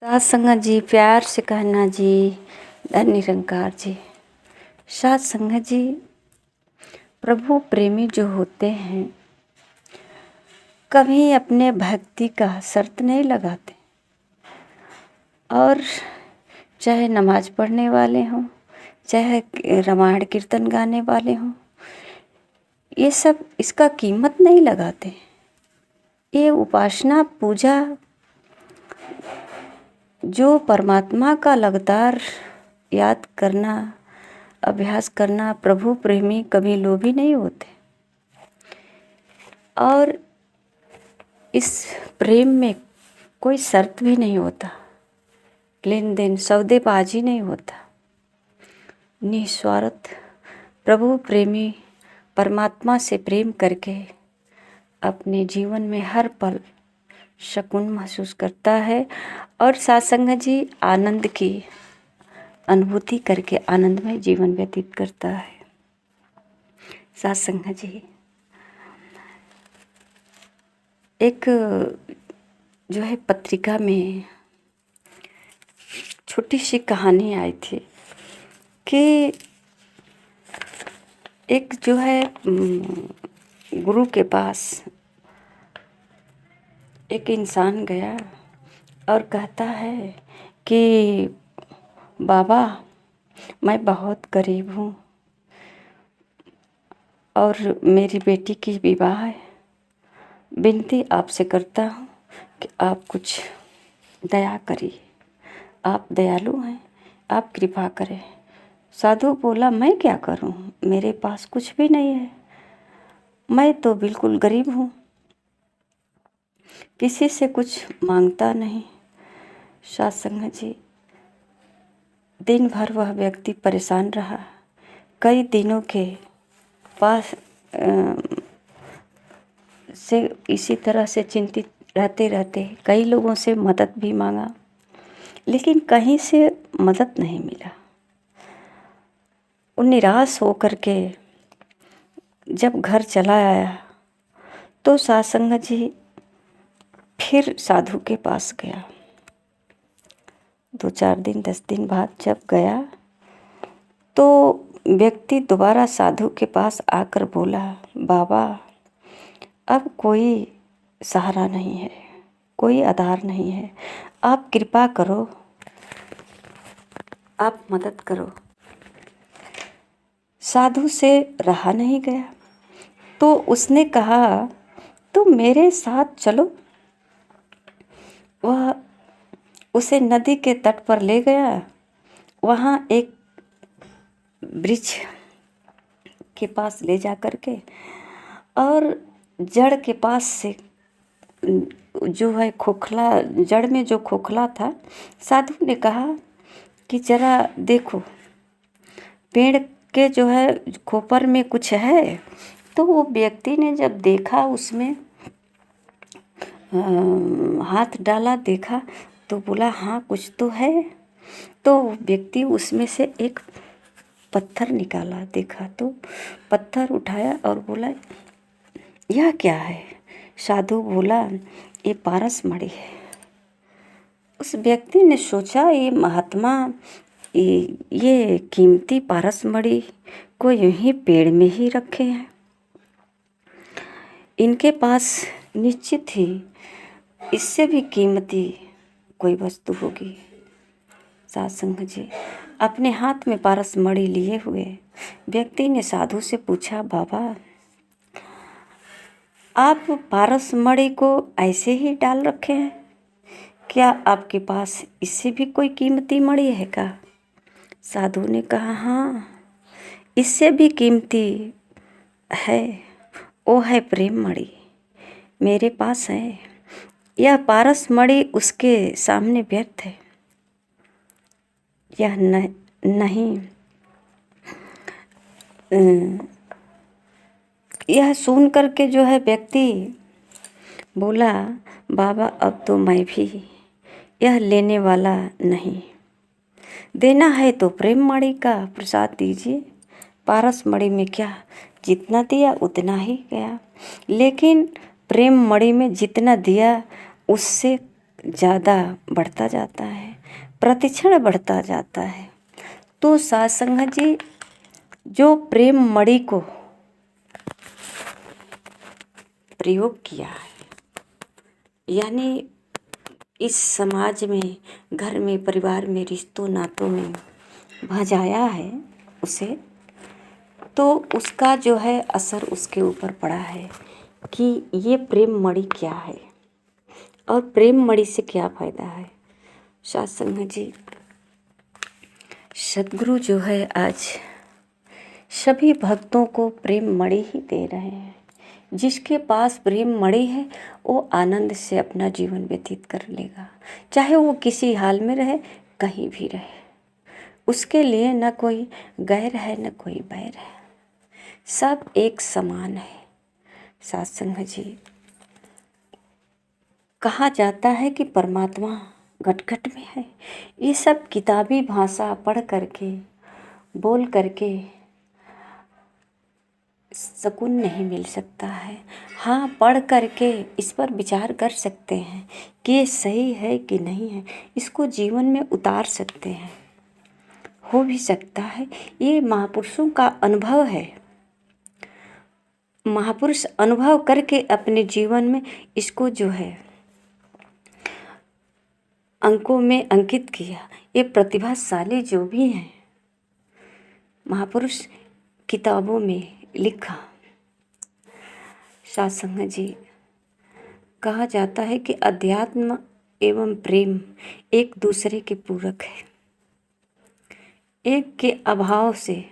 साध संगत जी, प्यार से कहना जी, धन निरंकार जी। साध संगत जी, प्रभु प्रेमी जो होते हैं कभी अपने भक्ति का शर्त नहीं लगाते। और चाहे नमाज पढ़ने वाले हों, चाहे रामायण कीर्तन गाने वाले हों, ये सब इसका कीमत नहीं लगाते। ये उपासना पूजा जो परमात्मा का लगातार याद करना, अभ्यास करना, प्रभु प्रेमी कभी लोभी नहीं होते। और इस प्रेम में कोई शर्त भी नहीं होता, लेन देन सौदेबाजी नहीं होता। निस्वार्थ प्रभु प्रेमी परमात्मा से प्रेम करके अपने जीवन में हर पल सुकून महसूस करता है और साध संगत जी आनंद की अनुभूति करके आनंदमय जीवन व्यतीत करता है। साध संगत जी, एक जो है पत्रिका में छोटी सी कहानी आई थी कि एक जो है गुरु के पास एक इंसान गया और कहता है कि बाबा, मैं बहुत गरीब हूँ और मेरी बेटी की विवाह है। विनती आपसे करता हूँ कि आप कुछ दया करिए। आप दयालु हैं, आप कृपा करें। साधु बोला, मैं क्या करूँ, मेरे पास कुछ भी नहीं है, मैं तो बिल्कुल गरीब हूँ, किसी से कुछ मांगता नहीं। साध संगत जी, दिन भर वह व्यक्ति परेशान रहा। कई दिनों के पास से इसी तरह से चिंतित रहते रहते कई लोगों से मदद भी मांगा, लेकिन कहीं से मदद नहीं मिला। वो निराश होकर के जब घर चला आया तो साध संगत जी फिर साधु के पास गया। 2-4 दिन 10 दिन बाद जब गया तो व्यक्ति दोबारा साधु के पास आकर बोला, बाबा, अब कोई सहारा नहीं है, कोई आधार नहीं है, आप कृपा करो, आप मदद करो। साधु से रहा नहीं गया तो उसने कहा, तुम मेरे साथ चलो। वह उसे नदी के तट पर ले गया। वहाँ एक वृक्ष के पास ले जा कर के और जड़ के पास से जो है खोखला, जड़ में जो खोखला था, साधु ने कहा कि जरा देखो पेड़ के जो है खोपर में कुछ है। तो वो व्यक्ति ने जब देखा, उसमें हाथ डाला, देखा तो बोला, हाँ कुछ तो है। तो व्यक्ति उसमें से एक पत्थर निकाला, देखा तो पत्थर उठाया और बोला, यह क्या है? साधु बोला, ये पारस मणि है। उस व्यक्ति ने सोचा, ये महात्मा ये कीमती पारस मणि को यूं ही पेड़ में ही रखे हैं, इनके पास निश्चित ही इससे भी कीमती कोई वस्तु होगी। साध संगत जी, अपने हाथ में पारस मणि लिए हुए व्यक्ति ने साधु से पूछा, बाबा, आप पारस मणि को ऐसे ही डाल रखे हैं, क्या आपके पास इससे भी कोई कीमती मणि है का? साधु ने कहा, हाँ, इससे भी कीमती है, वो है प्रेम मणि, मेरे पास है। यह पारस मणि उसके सामने व्यर्थ है। यह नहीं, यह सुन करके जो है व्यक्ति बोला, बाबा, अब तो मैं भी यह लेने वाला नहीं, देना है तो प्रेम मणि का प्रसाद दीजिए। पारस मणि में क्या, जितना दिया उतना ही गया, लेकिन प्रेम मणि में जितना दिया उससे ज़्यादा बढ़ता जाता है, प्रतिक्षण बढ़ता जाता है। तो साध संगत जी, जो प्रेम मणि को प्रयोग किया है, यानी इस समाज में, घर में, परिवार में, रिश्तों नातों में भजाया है उसे, तो उसका जो है असर उसके ऊपर पड़ा है कि ये प्रेम मणि क्या है और प्रेम मणि से क्या फ़ायदा है। साध संगत जी, सद्गुरु जो है आज सभी भक्तों को प्रेम मणि ही दे रहे हैं। जिसके पास प्रेम मणि है वो आनंद से अपना जीवन व्यतीत कर लेगा, चाहे वो किसी हाल में रहे, कहीं भी रहे। उसके लिए न कोई गैर है न कोई बैर है, सब एक समान है। साध संगत जी, कहा जाता है कि परमात्मा घट घट में है। ये सब किताबी भाषा पढ़ करके, बोल करके सुकून नहीं मिल सकता है। हाँ, पढ़ करके इस पर विचार कर सकते हैं कि ये सही है कि नहीं है, इसको जीवन में उतार सकते हैं, हो भी सकता है। ये महापुरुषों का अनुभव है। महापुरुष अनुभव करके अपने जीवन में इसको जो है अंकों में अंकित किया। ये प्रतिभाशाली जो भी हैं महापुरुष, किताबों में लिखा। साध संगत जी, कहा जाता है कि अध्यात्म एवं प्रेम एक दूसरे के पूरक है। एक के अभाव से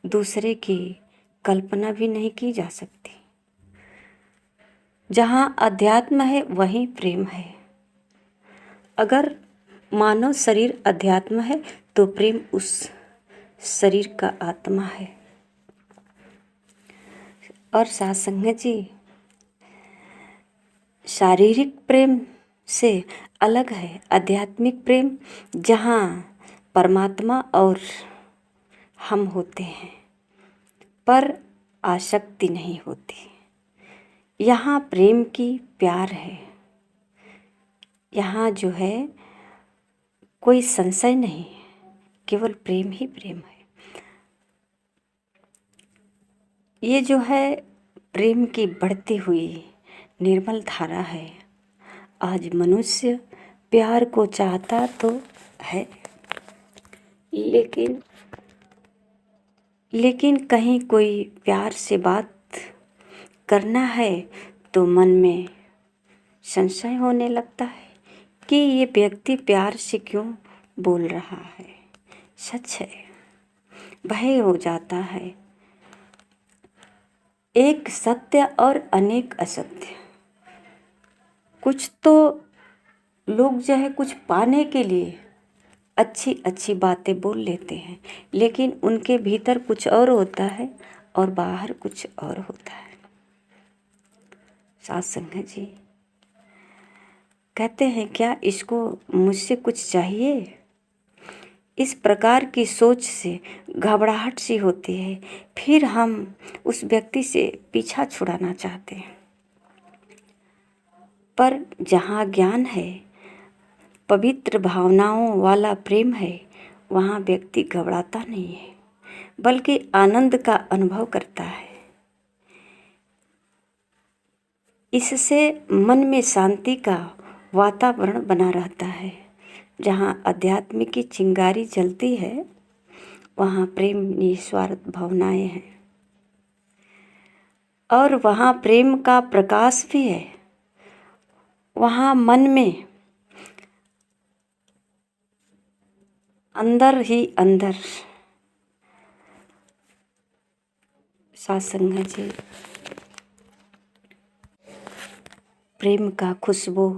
दूसरे की कल्पना भी नहीं की जा सकती। जहाँ अध्यात्म है वहीं प्रेम है। अगर मानव शरीर अध्यात्म है तो प्रेम उस शरीर का आत्मा है। और साध संगत जी, शारीरिक प्रेम से अलग है आध्यात्मिक प्रेम, जहाँ परमात्मा और हम होते हैं पर आसक्ति नहीं होती। यहाँ प्रेम की प्यार है, यहाँ जो है कोई संशय नहीं, केवल प्रेम ही प्रेम है। ये जो है प्रेम की बढ़ती हुई निर्मल धारा है। आज मनुष्य प्यार को चाहता तो है, लेकिन कहीं कोई प्यार से बात करना है तो मन में संशय होने लगता है कि ये व्यक्ति प्यार से क्यों बोल रहा है। सच है, भय हो जाता है। एक सत्य और अनेक असत्य। कुछ तो लोग जो है कुछ पाने के लिए अच्छी अच्छी बातें बोल लेते हैं, लेकिन उनके भीतर कुछ और होता है और बाहर कुछ और होता है। साध संगत जी कहते हैं, क्या इसको मुझसे कुछ चाहिए? इस प्रकार की सोच से घबराहट सी होती है। फिर हम उस व्यक्ति से पीछा छुड़ाना चाहते हैं। पर जहाँ ज्ञान है, पवित्र भावनाओं वाला प्रेम है, वहाँ व्यक्ति घबराता नहीं है, बल्कि आनंद का अनुभव करता है। इससे मन में शांति का वातावरण बना रहता है। जहाँ अध्यात्म की चिंगारी जलती है, वहाँ प्रेम निस्वार्थ भावनाएं हैं और वहाँ प्रेम का प्रकाश भी है। वहाँ मन में अंदर ही अंदर, साध संगत जी, प्रेम का खुशबू,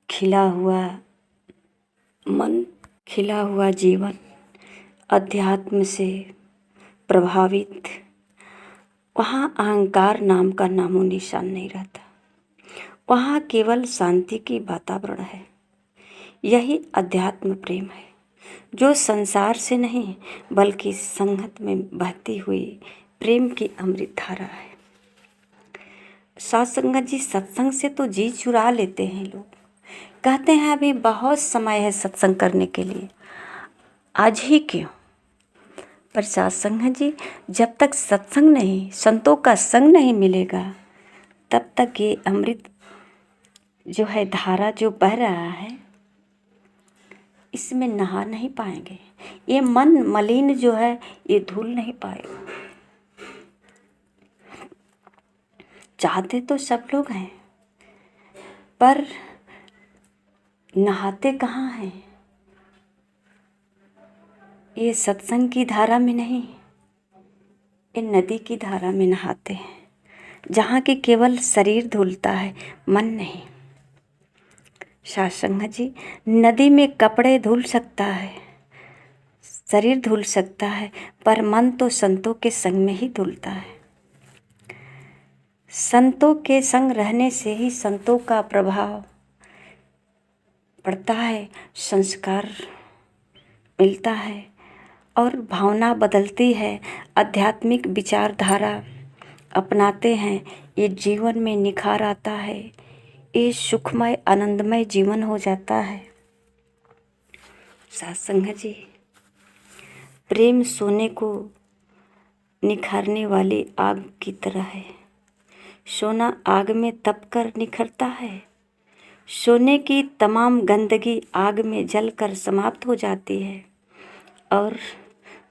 खिला हुआ मन, खिला हुआ जीवन, अध्यात्म से प्रभावित, वहाँ अहंकार नाम का नामो निशान नहीं रहता। वहाँ केवल शांति की वातावरण है। यही अध्यात्म प्रेम है, जो संसार से नहीं बल्कि संगत में बहती हुई प्रेम की अमृत धारा है। साध संगत जी, सत्संग से तो जी चुरा लेते हैं लोग, कहते हैं अभी बहुत समय है सत्संग करने के लिए, आज ही क्यों। पर सत्संग जी, जब तक सत्संग नहीं, संतों का संग नहीं मिलेगा, तब तक ये अमृत जो है, धारा जो बह रहा है, इसमें नहा नहीं पाएंगे। ये मन मलिन जो है, ये धुल नहीं पाएगा। चाहते तो सब लोग हैं, पर नहाते कहाँ हैं। ये सत्संग की धारा में नहीं, ये नदी की धारा में नहाते हैं, जहाँ की केवल शरीर धुलता है, मन नहीं। सत्संग जी, नदी में कपड़े धुल सकता है, शरीर धुल सकता है, पर मन तो संतों के संग में ही धुलता है। संतों के संग रहने से ही संतों का प्रभाव पड़ता है, संस्कार मिलता है और भावना बदलती है, आध्यात्मिक विचारधारा अपनाते हैं, ये जीवन में निखार आता है, ये सुखमय आनंदमय जीवन हो जाता है। सत्संग जी, प्रेम सोने को निखारने वाली आग की तरह है। सोना आग में तप कर निखरता है, सोने की तमाम गंदगी आग में जलकर समाप्त हो जाती है और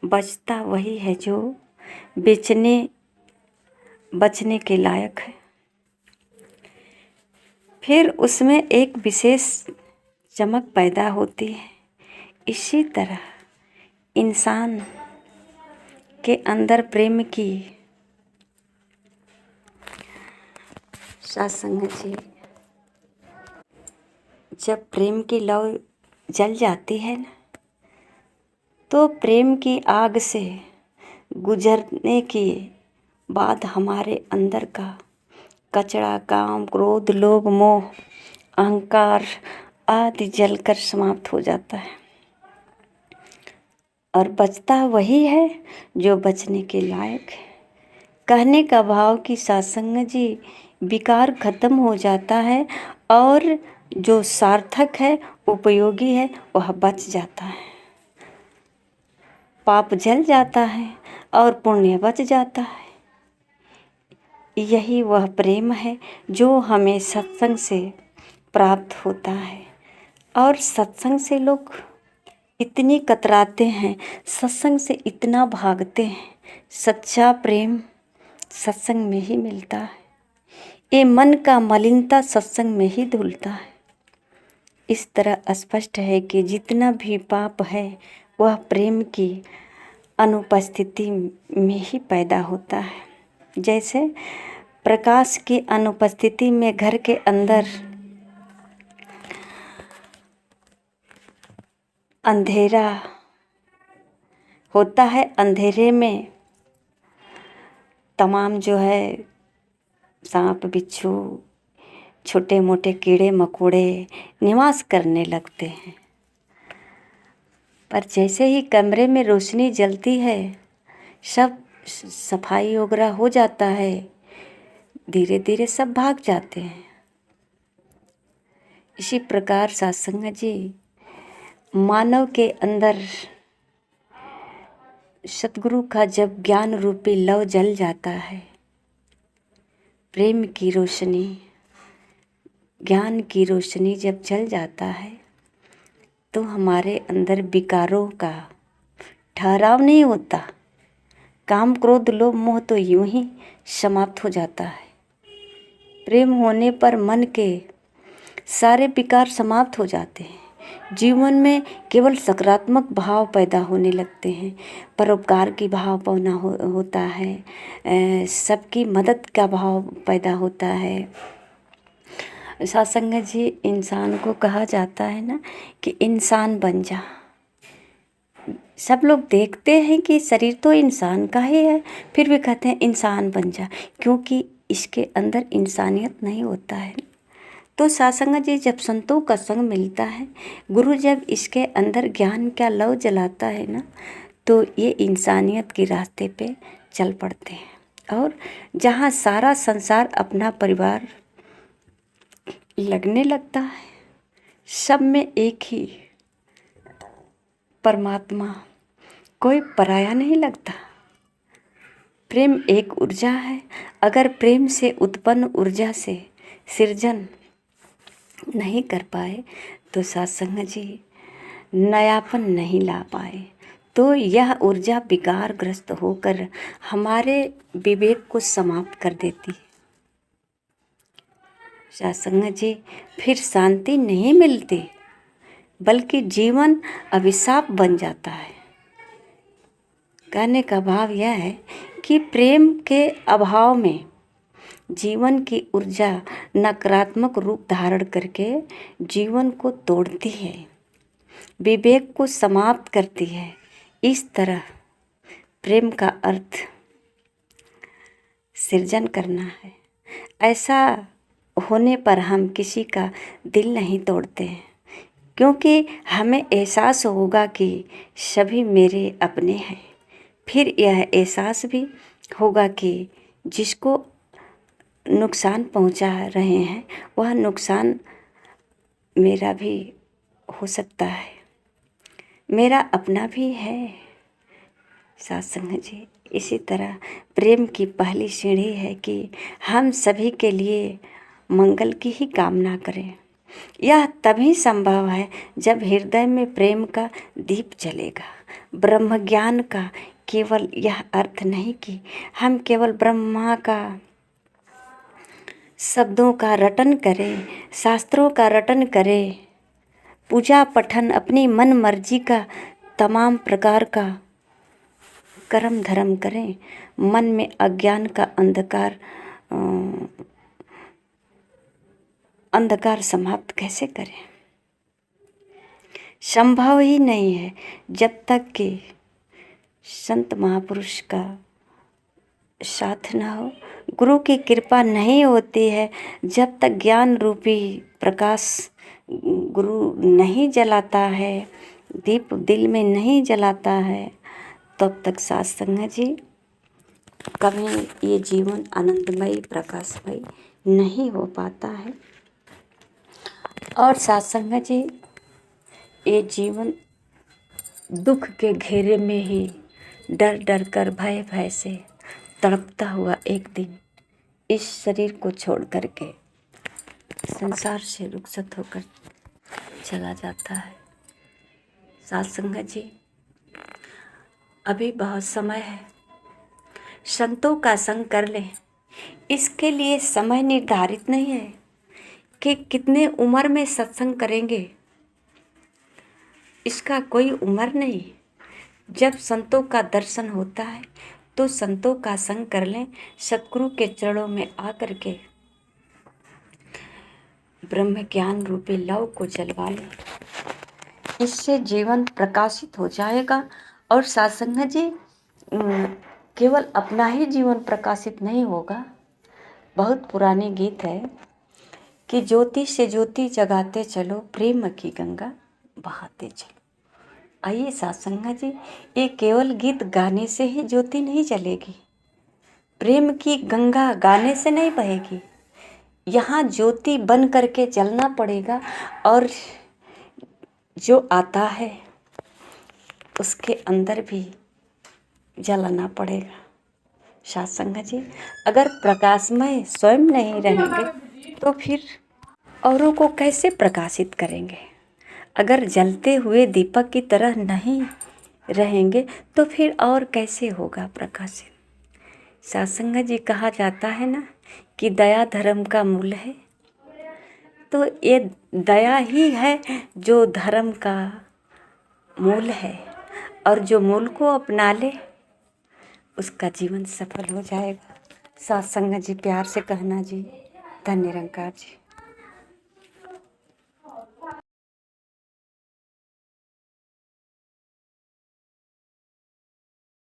बचता वही है जो बचने के लायक है। फिर उसमें एक विशेष चमक पैदा होती है। इसी तरह इंसान के अंदर प्रेम की सत्संग जी, जब प्रेम की लौ जल जाती है ना, तो प्रेम की आग से गुजरने के बाद हमारे अंदर का कचरा, काम, क्रोध, लोभ, मोह, अहंकार आदि जलकर समाप्त हो जाता है और बचता वही है जो बचने के लायक है। कहने का भाव कि सत्संग जी, विकार खत्म हो जाता है और जो सार्थक है, उपयोगी है, वह बच जाता है। पाप जल जाता है और पुण्य बच जाता है। यही वह प्रेम है जो हमें सत्संग से प्राप्त होता है। और सत्संग से लोग इतनी कतराते हैं, सत्संग से इतना भागते हैं। सच्चा प्रेम सत्संग में ही मिलता है। ये मन का मलिनता सत्संग में ही धुलता है। इस तरह स्पष्ट है कि जितना भी पाप है वह प्रेम की अनुपस्थिति में ही पैदा होता है। जैसे प्रकाश की अनुपस्थिति में घर के अंदर अंधेरा होता है, अंधेरे में तमाम जो है सांप, बिच्छू, छोटे मोटे कीड़े मकोड़े निवास करने लगते हैं। पर जैसे ही कमरे में रोशनी जलती है, सब सफाई वगैरह हो जाता है, धीरे धीरे सब भाग जाते हैं। इसी प्रकार सत्संग जी, मानव के अंदर सतगुरु का जब ज्ञान रूपी लौ जल जाता है, प्रेम की रोशनी, ज्ञान की रोशनी जब जल जाता है, तो हमारे अंदर विकारों का ठहराव नहीं होता। काम, क्रोध, लोभ, मोह तो यूं ही समाप्त हो जाता है। प्रेम होने पर मन के सारे विकार समाप्त हो जाते हैं। जीवन में केवल सकारात्मक भाव पैदा होने लगते हैं। परोपकार की भाव पैदा होता है, सबकी मदद का भाव पैदा होता है। सत्संग जी, इंसान को कहा जाता है ना कि इंसान बन जा। सब लोग देखते हैं कि शरीर तो इंसान का ही है, फिर भी कहते हैं इंसान बन जा, क्योंकि इसके अंदर इंसानियत नहीं होता है। तो सत्संग जी, जब संतों का संग मिलता है, गुरु जब इसके अंदर ज्ञान का लौ जलाता है ना, तो ये इंसानियत के रास्ते पे चल पड़ते हैं। और जहाँ सारा संसार अपना परिवार लगने लगता है, सब में एक ही परमात्मा, कोई पराया नहीं लगता। प्रेम एक ऊर्जा है। अगर प्रेम से उत्पन्न ऊर्जा से सृजन नहीं कर पाए तो सत्संग जी नयापन नहीं ला पाए, तो यह ऊर्जा विकारग्रस्त होकर हमारे विवेक को समाप्त कर देती है। सत्संग जी फिर शांति नहीं मिलती, बल्कि जीवन अभिशाप बन जाता है। कहने का भाव यह है कि प्रेम के अभाव में जीवन की ऊर्जा नकारात्मक रूप धारण करके जीवन को तोड़ती है, विवेक को समाप्त करती है। इस तरह प्रेम का अर्थ सृजन करना है। ऐसा होने पर हम किसी का दिल नहीं तोड़ते हैं, क्योंकि हमें एहसास होगा कि सभी मेरे अपने हैं। फिर यह एहसास भी होगा कि जिसको नुकसान पहुंचा रहे हैं वह नुकसान मेरा भी हो सकता है, मेरा अपना भी है। सत्संग जी इसी तरह प्रेम की पहली सीढ़ी है कि हम सभी के लिए मंगल की ही कामना करें। यह तभी संभव है जब हृदय में प्रेम का दीप जलेगा। ब्रह्म ज्ञान का केवल यह अर्थ नहीं कि हम केवल ब्रह्मा का शब्दों का रटन करें, शास्त्रों का रटन करें, पूजा पठन अपनी मन मर्जी का तमाम प्रकार का कर्म धर्म करें। मन में अज्ञान का अंधकार समाप्त कैसे करें? संभव ही नहीं है जब तक कि संत महापुरुष का साथ न हो, गुरु की कृपा नहीं होती है। जब तक ज्ञान रूपी प्रकाश गुरु नहीं जलाता है, दीप दिल में नहीं जलाता है, तब तक सत्संग जी कभी ये जीवन आनंदमय प्रकाशमय नहीं हो पाता है। और सत्संग जी ये जीवन दुख के घेरे में ही डर डर कर भय भय से तड़पता हुआ एक दिन इस शरीर को छोड़ करके संसार से रुखसत होकर चला जाता है। सत्संग जी अभी बहुत समय है, संतों का संग कर लें। इसके लिए समय निर्धारित नहीं है कि कितने उम्र में सत्संग करेंगे, इसका कोई उम्र नहीं। जब संतों का दर्शन होता है तो संतों का संग कर लें, सतगुरु के चरणों में आकर के ब्रह्म ज्ञान रूपी लौ को जलवा लें। इससे जीवन प्रकाशित हो जाएगा। और सत्संग जी केवल अपना ही जीवन प्रकाशित नहीं होगा। बहुत पुरानी गीत है कि ज्योति से ज्योति जगाते चलो, प्रेम की गंगा बहाते चलो। आइए सत्संग जी, ये केवल गीत गाने से ही ज्योति नहीं जलेगी, प्रेम की गंगा गाने से नहीं बहेगी। यहाँ ज्योति बन करके जलना पड़ेगा और जो आता है उसके अंदर भी जलाना पड़ेगा। सत्संग जी अगर प्रकाशमय स्वयं नहीं रहेंगे तो फिर औरों को कैसे प्रकाशित करेंगे? अगर जलते हुए दीपक की तरह नहीं रहेंगे तो फिर और कैसे होगा प्रकाशित? सत्संग जी कहा जाता है ना कि दया धर्म का मूल है, तो ये दया ही है जो धर्म का मूल है। और जो मूल को अपना ले उसका जीवन सफल हो जाएगा। सत्संग जी प्यार से कहना जी। धन्य निरंकार जी।